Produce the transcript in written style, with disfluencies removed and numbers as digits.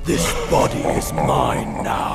This body is mine now.